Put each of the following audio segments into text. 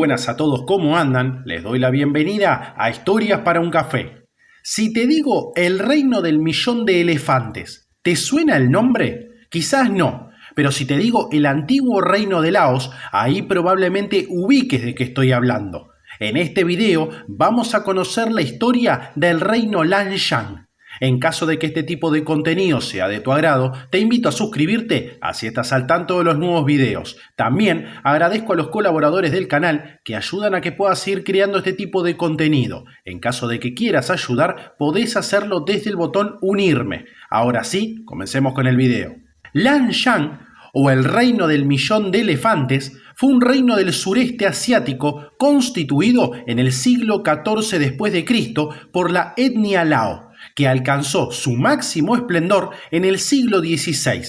buenas a todos, ¿cómo andan? Les doy la bienvenida a Historias para un Café. Si te digo el reino del millón de elefantes, ¿te suena el nombre? Quizás no, pero si te digo el antiguo reino de Laos, ahí probablemente ubiques de qué estoy hablando. En este video vamos a conocer la historia del reino Lanshan. En caso de que este tipo de contenido sea de tu agrado, te invito a suscribirte, así estás al tanto de los nuevos videos. También agradezco a los colaboradores del canal que ayudan a que pueda seguir creando este tipo de contenido. En caso de que quieras ayudar, podés hacerlo desde el botón unirme. Ahora sí, comencemos con el video. Lanshan, o el reino del millón de elefantes, fue un reino del sureste asiático constituido en el siglo XIV después de Cristo por la etnia Lao, que alcanzó su máximo esplendor en el siglo XVI.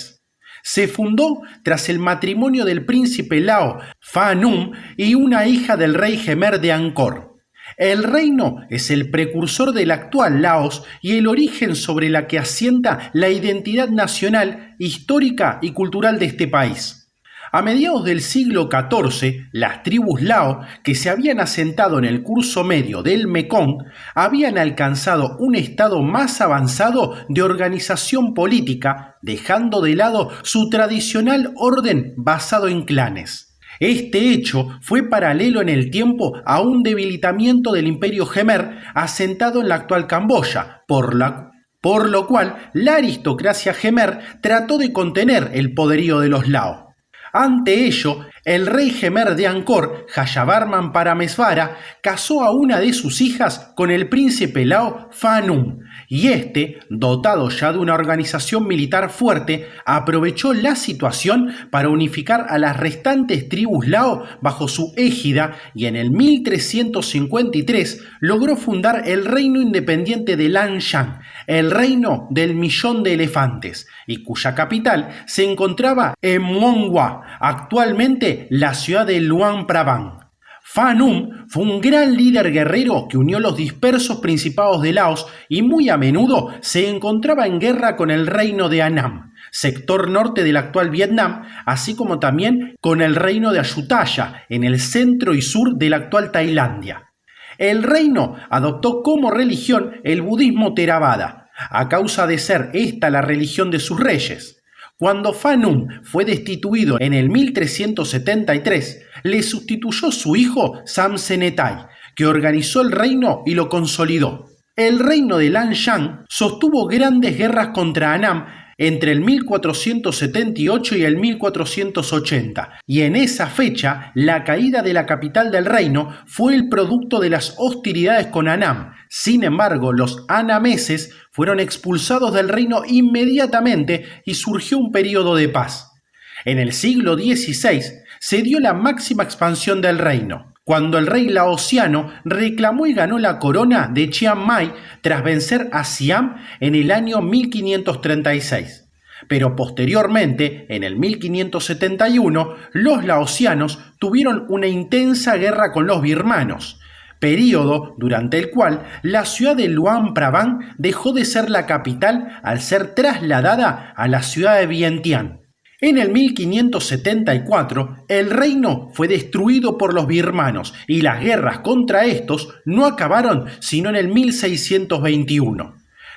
Se fundó tras el matrimonio del príncipe Lao Pha Num y una hija del rey Khmer de Angkor. El reino es el precursor del actual Laos y el origen sobre la que asienta la identidad nacional, histórica y cultural de este país. A mediados del siglo XIV, las tribus Lao, que se habían asentado en el curso medio del Mekong, habían alcanzado un estado más avanzado de organización política, dejando de lado su tradicional orden basado en clanes. Este hecho fue paralelo en el tiempo a un debilitamiento del imperio Khmer asentado en la actual Camboya, por lo cual la aristocracia Khmer trató de contener el poderío de los Lao. Ante ello, el rey Khmer de Angkor, Jayavarman Parameswara, casó a una de sus hijas con el príncipe Lao Pha Num, y este, dotado ya de una organización militar fuerte, aprovechó la situación para unificar a las restantes tribus Lao bajo su égida y en el 1353 logró fundar el reino independiente de Lanshan, el reino del millón de elefantes, y cuya capital se encontraba en Muong Wa, actualmente la ciudad de Luang Prabang. Pha Num fue un gran líder guerrero que unió los dispersos principados de Laos y muy a menudo se encontraba en guerra con el reino de Annam, sector norte del actual Vietnam, así como también con el reino de Ayutthaya en el centro y sur de la actual Tailandia. El reino adoptó como religión el budismo Theravada, a causa de ser esta la religión de sus reyes. Cuando Pha Num fue destituido en el 1373, le sustituyó su hijo Samsenetai, que organizó el reino y lo consolidó. El reino de Lanshan sostuvo grandes guerras contra Annam entre el 1478 y el 1480, y en esa fecha la caída de la capital del reino fue el producto de las hostilidades con Annam. Sin embargo, los anameses fueron expulsados del reino inmediatamente y surgió un periodo de paz. En el siglo XVI se dio la máxima expansión del reino, cuando el rey laosiano reclamó y ganó la corona de Chiang Mai tras vencer a Siam en el año 1536. Pero posteriormente, en el 1571, los laosianos tuvieron una intensa guerra con los birmanos, período durante el cual la ciudad de Luang Prabang dejó de ser la capital al ser trasladada a la ciudad de Vientiane. En el 1574, el reino fue destruido por los birmanos y las guerras contra estos no acabaron sino en el 1621.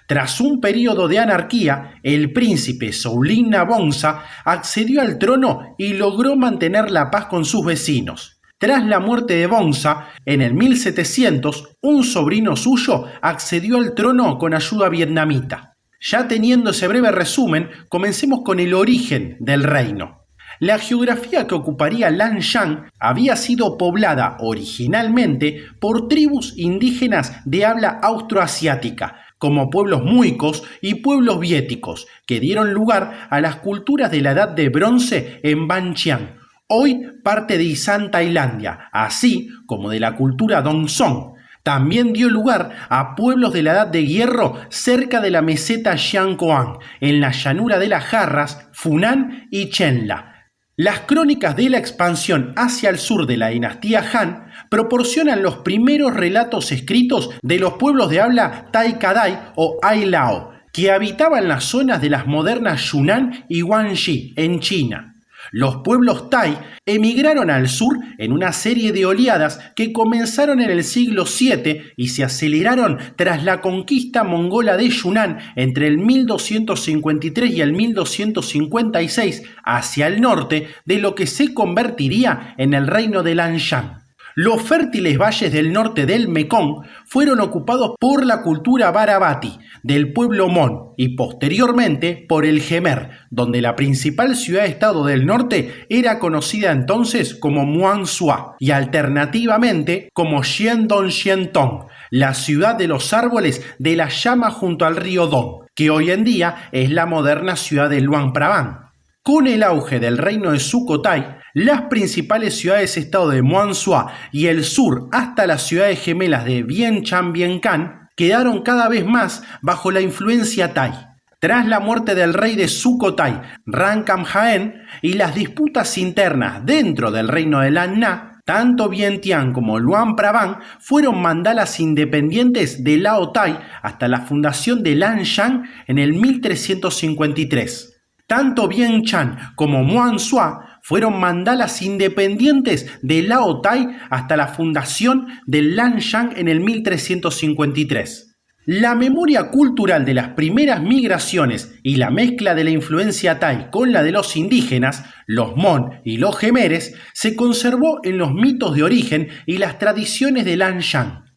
Tras un periodo de anarquía, el príncipe Soulinna Vongsa accedió al trono y logró mantener la paz con sus vecinos. Tras la muerte de Vongsa, en el 1700, un sobrino suyo accedió al trono con ayuda vietnamita. Ya teniendo ese breve resumen, comencemos con el origen del reino. La geografía que ocuparía Lanshan había sido poblada originalmente por tribus indígenas de habla austroasiática, como pueblos muicos y pueblos viéticos, que dieron lugar a las culturas de la Edad de Bronce en Ban Chiang, hoy parte de Isan, Tailandia, así como de la cultura Dong Song. También dio lugar a pueblos de la Edad de Hierro cerca de la meseta Xiangcoang, en la llanura de las Jarras, Funan y Chenla. Las crónicas de la expansión hacia el sur de la dinastía Han proporcionan los primeros relatos escritos de los pueblos de habla Tai Kadai o Ai Lao, que habitaban las zonas de las modernas Yunnan y Guangxi, en China. Los pueblos tai emigraron al sur en una serie de oleadas que comenzaron en el siglo VII y se aceleraron tras la conquista mongola de Yunnan entre el 1253 y el 1256 hacia el norte de lo que se convertiría en el reino de Lanshan. Los fértiles valles del norte del Mekong fueron ocupados por la cultura Barabati del pueblo Mon y posteriormente por el Jemer, donde la principal ciudad-estado del norte era conocida entonces como Muansua y alternativamente como Xiandong, la ciudad de los árboles de la llama junto al río Dong, que hoy en día es la moderna ciudad de Luang Prabang. Con el auge del reino de Sukhothai, las principales ciudades-estado de Muansua y el sur hasta las ciudades gemelas de Vientiane quedaron cada vez más bajo la influencia tai. Tras la muerte del rey de Sukhothai, Rangkhamhaen, y las disputas internas dentro del reino de Lan Na, tanto Vientiane como Luang Prabang fueron mandalas independientes de Lao Tai hasta la fundación de Lanshan en el 1353. Tanto Vientiane como Muansua fueron mandalas independientes de Lao Tai hasta la fundación de Lanshan en el 1353. La memoria cultural de las primeras migraciones y la mezcla de la influencia tai con la de los indígenas, los Mon y los Jemeres, se conservó en los mitos de origen y las tradiciones de Lanshan.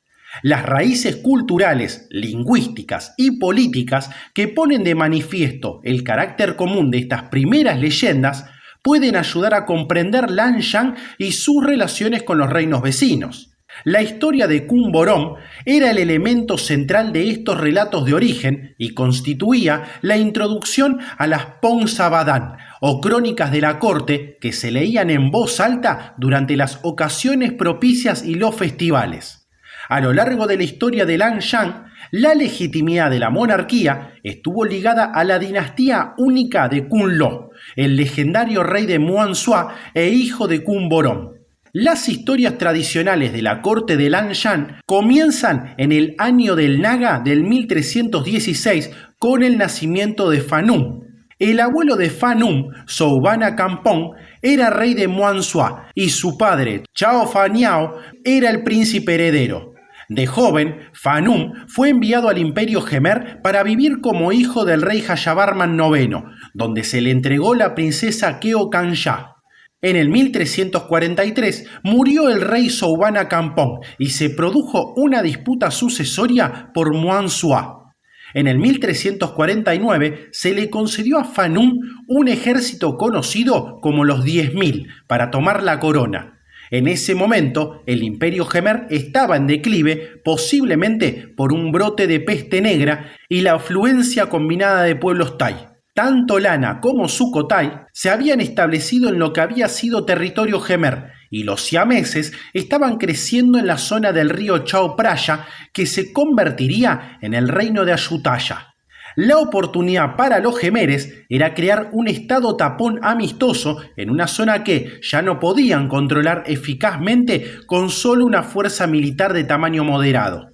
Las raíces culturales, lingüísticas y políticas que ponen de manifiesto el carácter común de estas primeras leyendas pueden ayudar a comprender Lanshan y sus relaciones con los reinos vecinos. La historia de Khun Borom era el elemento central de estos relatos de origen y constituía la introducción a las Pongsabadan, o crónicas de la corte que se leían en voz alta durante las ocasiones propicias y los festivales. A lo largo de la historia de Lanshan, la legitimidad de la monarquía estuvo ligada a la dinastía única de Khun Lo, el legendario rey de Muansua e hijo de Khun Borom. Las historias tradicionales de la corte de Lanshan comienzan en el año del Naga del 1316 con el nacimiento de Phanum. El abuelo de Phanum, Souphanokamphong, era rey de Muansua y su padre, Chao Phaniao, era el príncipe heredero. De joven, Phanum fue enviado al imperio Jemer para vivir como hijo del rey Jayavarman IX, donde se le entregó la princesa Keo Kansha. En el 1343 murió el rey Souphanokamphong y se produjo una disputa sucesoria por Muansua. En el 1349 se le concedió a Phanum un ejército conocido como los 10.000 para tomar la corona. En ese momento, el imperio Jemer estaba en declive, posiblemente por un brote de peste negra y la afluencia combinada de pueblos tai. Tanto Lana como Sukhothai se habían establecido en lo que había sido territorio Jemer, y los siameses estaban creciendo en la zona del río Chao Phraya, que se convertiría en el reino de Ayutthaya. La oportunidad para los jemeres era crear un estado tapón amistoso en una zona que ya no podían controlar eficazmente con solo una fuerza militar de tamaño moderado.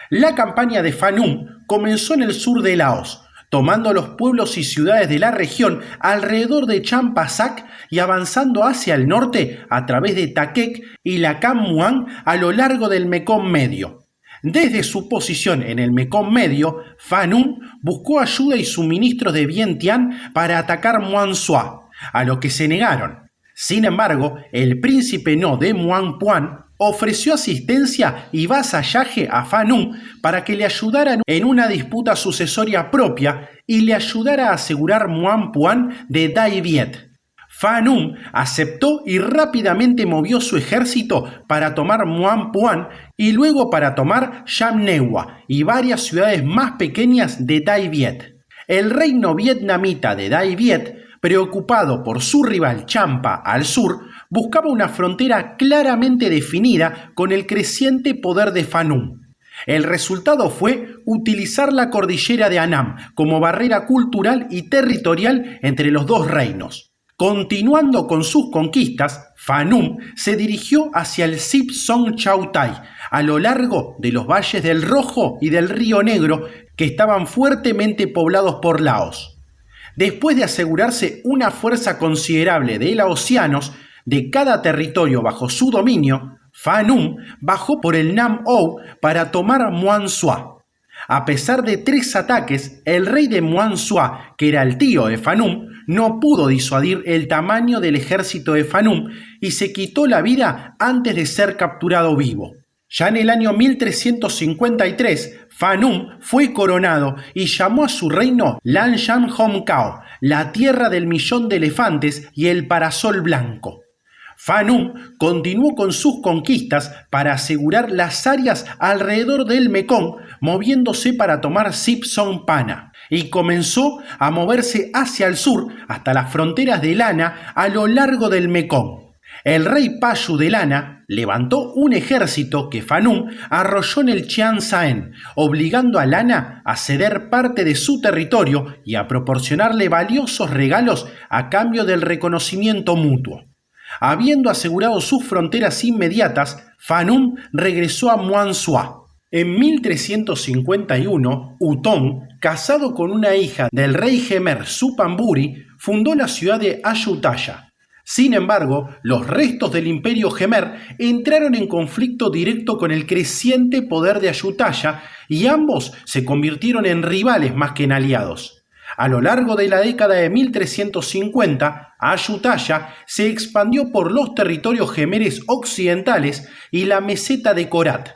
La campaña de Phanum comenzó en el sur de Laos, tomando los pueblos y ciudades de la región alrededor de Champasak y avanzando hacia el norte a través de Takek y Lakham Muang a lo largo del Mekong Medio. Desde su posición en el Mekong Medio, Phanum buscó ayuda y suministros de Vientiane para atacar Muansua, a lo que se negaron. Sin embargo, el príncipe No de Muang Puan ofreció asistencia y vasallaje a Phanum para que le ayudaran en una disputa sucesoria propia y le ayudara a asegurar Muang Puan de Dai Viet. Phanum aceptó y rápidamente movió su ejército para tomar Muang Puan y luego para tomar Yam Newa y varias ciudades más pequeñas de Dai Viet. El reino vietnamita de Dai Viet, preocupado por su rival Champa al sur, buscaba una frontera claramente definida con el creciente poder de Phanum. El resultado fue utilizar la cordillera de Annam como barrera cultural y territorial entre los dos reinos. Continuando con sus conquistas, Phanum se dirigió hacia el Sip Song Chau Tai, a lo largo de los valles del Rojo y del Río Negro, que estaban fuertemente poblados por Laos. Después de asegurarse una fuerza considerable de laosianos de cada territorio bajo su dominio, Phà Nhunh bajó por el Nam Ou para tomar Muan Xua. A pesar de 3 ataques, el rey de Muan Xua, que era el tío de Phà Nhunh, no pudo disuadir el tamaño del ejército de Phà Nhunh y se quitó la vida antes de ser capturado vivo. Ya en el año 1353, Phà Nhunh fue coronado y llamó a su reino Lan Shan Hom Cao, la tierra del millón de elefantes y el parasol blanco. Phà Nhunh continuó con sus conquistas para asegurar las áreas alrededor del Mekong, moviéndose para tomar Sip Song Pana, y comenzó a moverse hacia el sur hasta las fronteras de Lana a lo largo del Mekong. El rey Payu de Lana levantó un ejército que Phà Nhunh arrolló en el Chiang Saen, obligando a Lana a ceder parte de su territorio y a proporcionarle valiosos regalos a cambio del reconocimiento mutuo. Habiendo asegurado sus fronteras inmediatas, Phà Nhunh regresó a Muan Xua. En 1351, U Thong, casado con una hija del rey Khmer Suphanburi, fundó la ciudad de Ayutthaya. Sin embargo, los restos del imperio Khmer entraron en conflicto directo con el creciente poder de Ayutthaya y ambos se convirtieron en rivales más que en aliados. A lo largo de la década de 1350, Ayutthaya se expandió por los territorios jemeres occidentales y la meseta de Korat.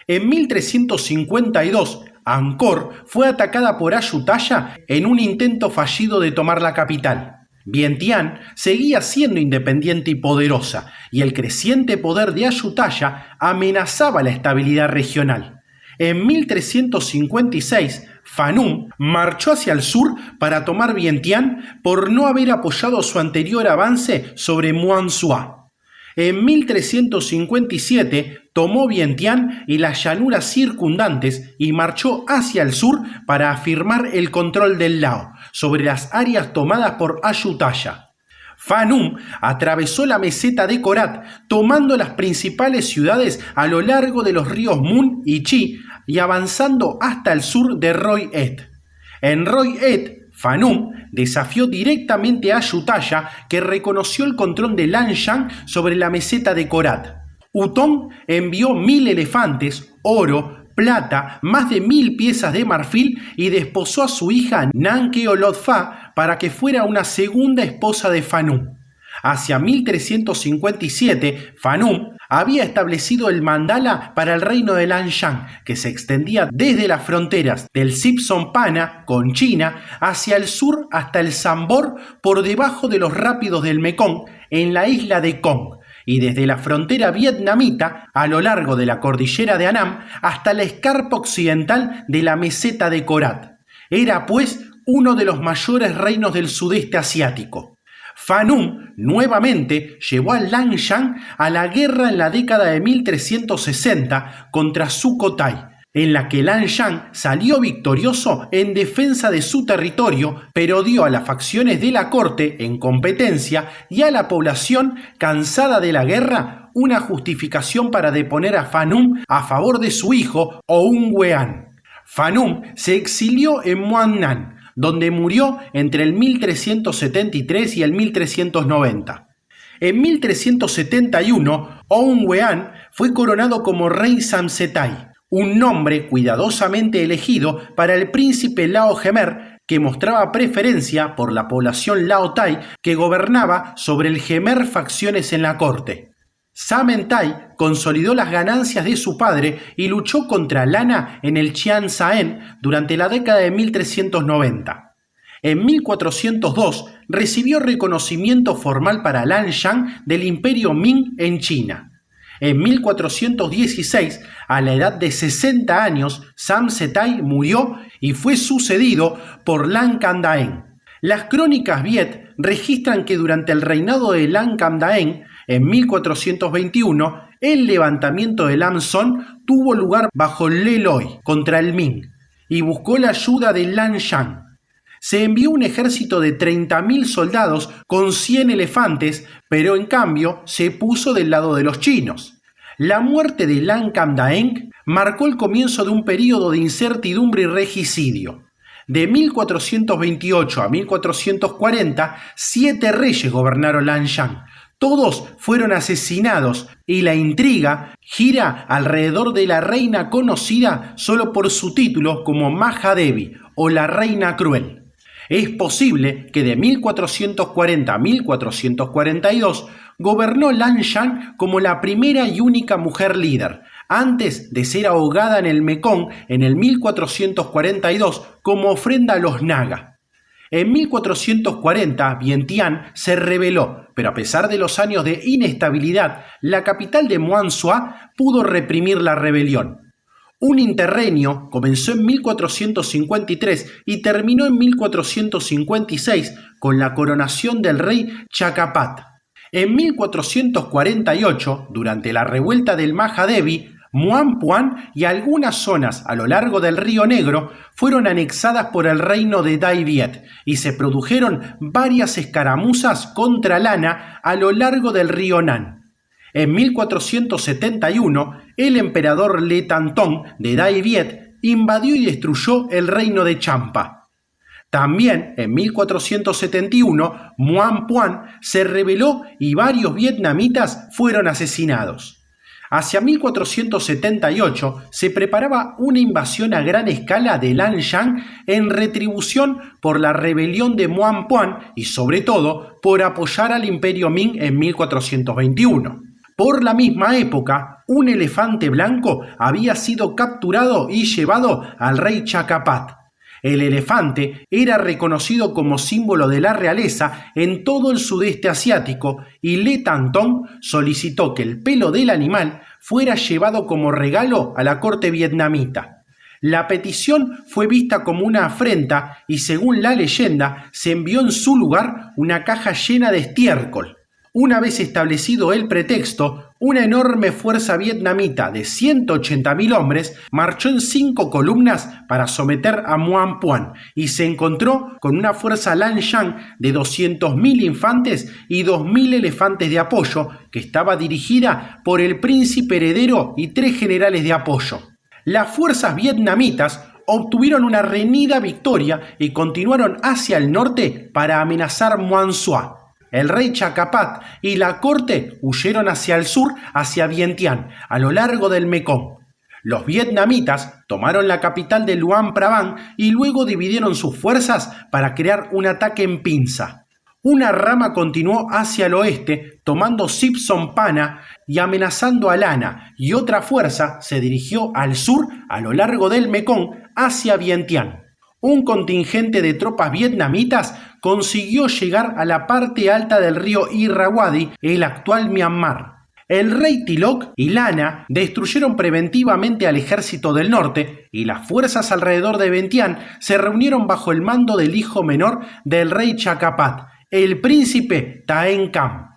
En 1352, Angkor fue atacada por Ayutthaya en un intento fallido de tomar la capital. Vientiane seguía siendo independiente y poderosa, y el creciente poder de Ayutthaya amenazaba la estabilidad regional. En 1356, Phà Nhunh marchó hacia el sur para tomar Vientiane por no haber apoyado su anterior avance sobre Muan Xua. En 1357 tomó Vientiane y las llanuras circundantes y marchó hacia el sur para afirmar el control del Lao sobre las áreas tomadas por Ayutthaya. Phà Nhunh atravesó la meseta de Korat, tomando las principales ciudades a lo largo de los ríos Mun y Chi y avanzando hasta el sur de Roi Et. En Roi Et, Phà Nhunh desafió directamente a Ayutthaya, que reconoció el control de Lanshan sobre la meseta de Korat. U Thong envió 1000 elefantes, oro, plata, más de 1000 piezas de marfil y desposó a su hija Nankeolotfa para que fuera una segunda esposa de Phà Nhunh. Hacia 1357, Phà Nhunh había establecido el mandala para el reino de Lanshan, que se extendía desde las fronteras del Sip Song Pana con China hacia el sur hasta el Sambor por debajo de los rápidos del Mekong en la isla de Kong, y desde la frontera vietnamita a lo largo de la cordillera de Annam hasta la escarpa occidental de la meseta de Korat. Era pues uno de los mayores reinos del sudeste asiático. Phà Nhunh nuevamente llevó a Lanshan a la guerra en la década de 1360 contra Sukhothai, en la que Lanshan salió victorioso en defensa de su territorio, pero dio a las facciones de la corte en competencia y a la población cansada de la guerra una justificación para deponer a Phà Nhunh a favor de su hijo Oun Wean. Phà Nhunh se exilió en Muang Nan, donde murió entre el 1373 y el 1390. En 1371, Oun Wean fue coronado como rey Samsetai, un nombre cuidadosamente elegido para el príncipe Lao Khmer, que mostraba preferencia por la población Lao Tai que gobernaba sobre el Khmer facciones en la corte. Samentai consolidó las ganancias de su padre y luchó contra Lana en el Chiang Saen durante la década de 1390. En 1402 recibió reconocimiento formal para Lanshan del Imperio Ming en China. En 1416, a la edad de 60 años, Samsetai murió y fue sucedido por Lan Can Daeng. Las crónicas Viet registran que durante el reinado de Lan Can Daeng, en 1421, el levantamiento de Lam Son tuvo lugar bajo Le Loi contra el Ming y buscó la ayuda de Lanshan. Se envió un ejército de 30.000 soldados con 100 elefantes, pero en cambio se puso del lado de los chinos. La muerte de Lan Can Daeng marcó el comienzo de un período de incertidumbre y regicidio. De 1428 a 1440, 7 reyes gobernaron Lanshan. Todos fueron asesinados y la intriga gira alrededor de la reina conocida solo por su título como Mahadevi o la Reina Cruel. Es posible que de 1440 a 1442 gobernó Lanshan como la primera y única mujer líder, antes de ser ahogada en el Mekong en el 1442 como ofrenda a los Naga. En 1440, Vientiane se rebeló, pero a pesar de los años de inestabilidad, la capital de Muansua pudo reprimir la rebelión. Un interregnio comenzó en 1453 y terminó en 1456 con la coronación del rey Chakapat. En 1448, durante la revuelta del Mahadevi, Muang Puan y algunas zonas a lo largo del Río Negro fueron anexadas por el reino de Dai Viet y se produjeron varias escaramuzas contra Lana a lo largo del río Nan. En 1471, el emperador Le Tantong de Dai Viet invadió y destruyó el reino de Champa. También en 1471, Muang Puan se rebeló y varios vietnamitas fueron asesinados. Hacia 1478 se preparaba una invasión a gran escala de Lanshan en retribución por la rebelión de Muang Puan y sobre todo por apoyar al imperio Ming en 1421. Por la misma época, un elefante blanco había sido capturado y llevado al rey Chakapat. El elefante era reconocido como símbolo de la realeza en todo el sudeste asiático y Le Tantong solicitó que el pelo del animal fuera llevado como regalo a la corte vietnamita. La petición fue vista como una afrenta y según la leyenda se envió en su lugar una caja llena de estiércol. Una vez establecido el pretexto, una enorme fuerza vietnamita de 180.000 hombres marchó en 5 columnas para someter a Muang Puan y se encontró con una fuerza Lanshan de 200.000 infantes y 2.000 elefantes de apoyo que estaba dirigida por el príncipe heredero y 3 generales de apoyo. Las fuerzas vietnamitas obtuvieron una reñida victoria y continuaron hacia el norte para amenazar Muansua. El rey Chakapat y la corte huyeron hacia el sur, hacia Vientiane, a lo largo del Mekong. Los vietnamitas tomaron la capital de Luang Prabang y luego dividieron sus fuerzas para crear un ataque en pinza. Una rama continuó hacia el oeste, tomando Sip Som Pana y amenazando a Lana, y otra fuerza se dirigió al sur, a lo largo del Mekong, hacia Vientiane. Un contingente de tropas vietnamitas consiguió llegar a la parte alta del río Irrawaddy, el actual Myanmar. El rey Tilok y Lana destruyeron preventivamente al ejército del norte y las fuerzas alrededor de Vientiane se reunieron bajo el mando del hijo menor del rey Chakapat, el príncipe Taen Kam.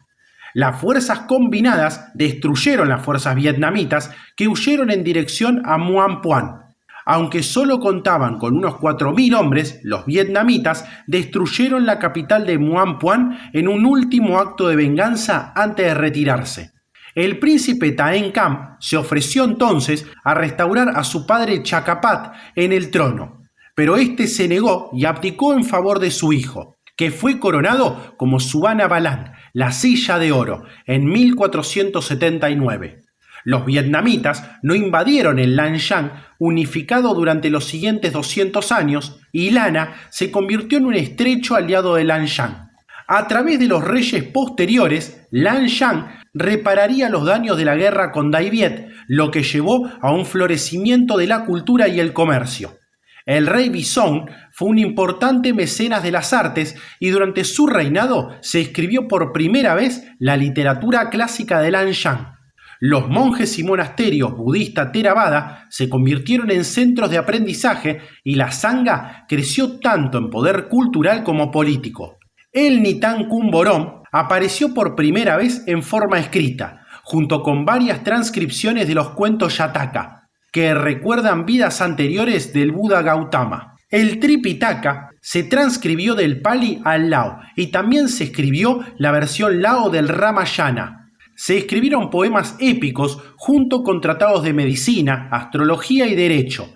Las fuerzas combinadas destruyeron las fuerzas vietnamitas que huyeron en dirección a Muang Puan. Aunque solo contaban con unos 4.000 hombres, los vietnamitas destruyeron la capital de Muang Puan en un último acto de venganza antes de retirarse. El príncipe Taen Kam se ofreció entonces a restaurar a su padre Chakapat en el trono, pero este se negó y abdicó en favor de su hijo, que fue coronado como Subhanabalan, la silla de oro, en 1479. Los vietnamitas no invadieron el Lanshan unificado durante los siguientes 200 años y Lana se convirtió en un estrecho aliado de Lanshan. A través de los reyes posteriores, Lanshan repararía los daños de la guerra con Dai Viet, lo que llevó a un florecimiento de la cultura y el comercio. El rey Bison fue un importante mecenas de las artes y durante su reinado se escribió por primera vez la literatura clásica de Lanshan. Los monjes y monasterios budistas Theravada se convirtieron en centros de aprendizaje y la Sangha creció tanto en poder cultural como político. El Nitan Kumborom apareció por primera vez en forma escrita, junto con varias transcripciones de los cuentos Yataka, que recuerdan vidas anteriores del Buda Gautama. El Tripitaka se transcribió del Pali al Lao y también se escribió la versión Lao del Ramayana. Se escribieron poemas épicos junto con tratados de medicina, astrología y derecho.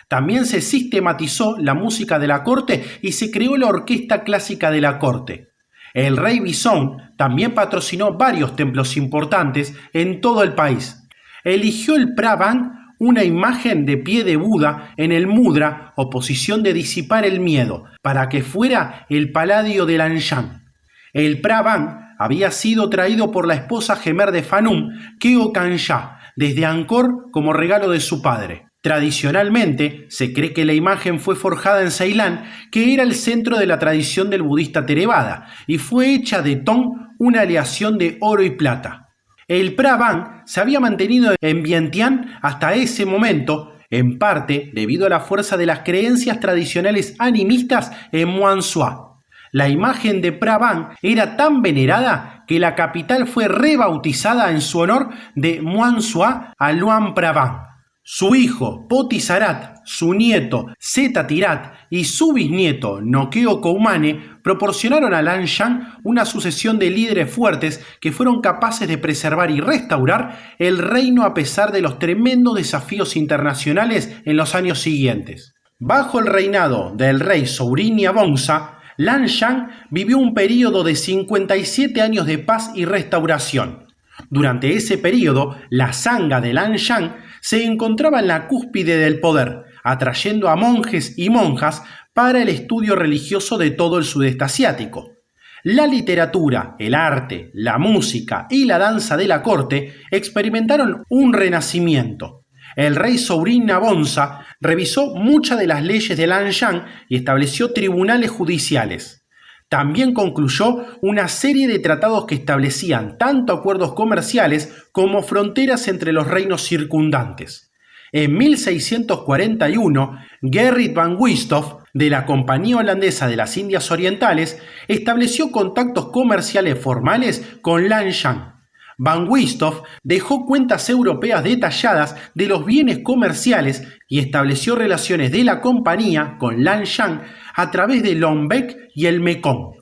También se sistematizó la música de la corte y se creó la orquesta clásica de la corte. El rey Bizón también patrocinó varios templos importantes en todo el país. Eligió el Prabang, una imagen de pie de Buda en el mudra o posición de disipar el miedo, para que fuera el Paladio de Lanshan. El Prabang había sido traído por la esposa Gemer de Phanum, Keo Kanja, desde Angkor como regalo de su padre. Tradicionalmente, se cree que la imagen fue forjada en Ceilán, que era el centro de la tradición del budista Theravada, y fue hecha de tong, una aleación de oro y plata. El Prabang se había mantenido en Vientiane hasta ese momento, en parte debido a la fuerza de las creencias tradicionales animistas en Muansua. La imagen de Prabang era tan venerada que la capital fue rebautizada en su honor de Muansua a Luang Prabang. Su hijo Potisarat, su nieto Setatirat y su bisnieto Nokeo Koumane proporcionaron a Lanshan una sucesión de líderes fuertes que fueron capaces de preservar y restaurar el reino a pesar de los tremendos desafíos internacionales en los años siguientes. Bajo el reinado del rey Sourinya-Bongsa, Lanshan vivió un período de 57 años de paz y restauración. Durante ese período, la Sangha de Lanshan se encontraba en la cúspide del poder, atrayendo a monjes y monjas para el estudio religioso de todo el sudeste asiático. La literatura, el arte, la música y la danza de la corte experimentaron un renacimiento. El rey Sourinya-Bongsa revisó muchas de las leyes de Lanshan y estableció tribunales judiciales. También concluyó una serie de tratados que establecían tanto acuerdos comerciales como fronteras entre los reinos circundantes. En 1641, Gerrit van Wisthof, de la Compañía Holandesa de las Indias Orientales, estableció contactos comerciales formales con Lanshan. Van Wisthof dejó cuentas europeas detalladas de los bienes comerciales y estableció relaciones de la compañía con Lanshan a través de Lombec y el Mekong.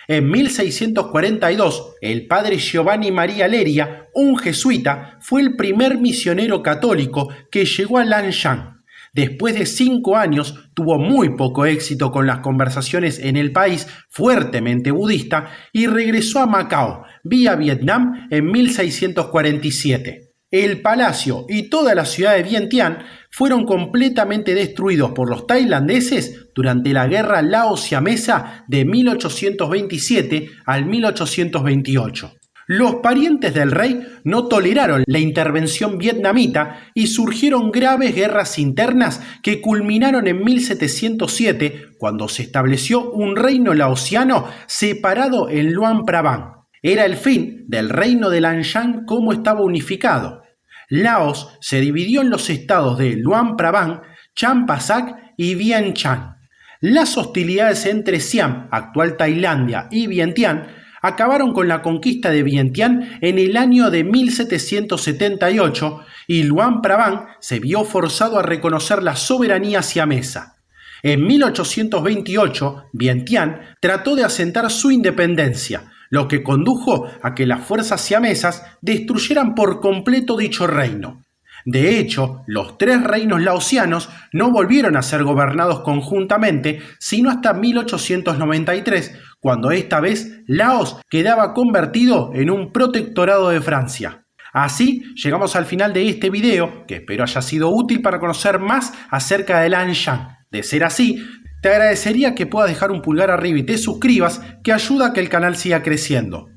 En 1642, el padre Giovanni Maria Leria, un jesuita, fue el primer misionero católico que llegó a Lanshan. Después de 5 años, tuvo muy poco éxito con las conversaciones en el país fuertemente budista y regresó a Macao, vía Vietnam, en 1647. El palacio y toda la ciudad de Vientiane fueron completamente destruidos por los tailandeses durante la guerra lao-siamesa de 1827 al 1828. Los parientes del rey no toleraron la intervención vietnamita y surgieron graves guerras internas que culminaron en 1707, cuando se estableció un reino laosiano separado en Luang Prabang. Era el fin del reino de Lanshan como estaba unificado. Laos se dividió en los estados de Luang Prabang, Champasak y Vientiane. Las hostilidades entre Siam, actual Tailandia, y Vientiane acabaron con la conquista de Vientiane en el año de 1778 y Luang Prabang se vio forzado a reconocer la soberanía siamesa. En 1828, Vientiane trató de asentar su independencia, lo que condujo a que las fuerzas siamesas destruyeran por completo dicho reino. De hecho, los 3 reinos laosianos no volvieron a ser gobernados conjuntamente, sino hasta 1893, cuando esta vez Laos quedaba convertido en un protectorado de Francia. Así llegamos al final de este video, que espero haya sido útil para conocer más acerca de Lanshan. De ser así, te agradecería que puedas dejar un pulgar arriba y te suscribas, que ayuda a que el canal siga creciendo.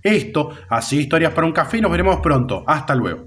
Esto ha sido Historias para un Café y nos veremos pronto. Hasta luego.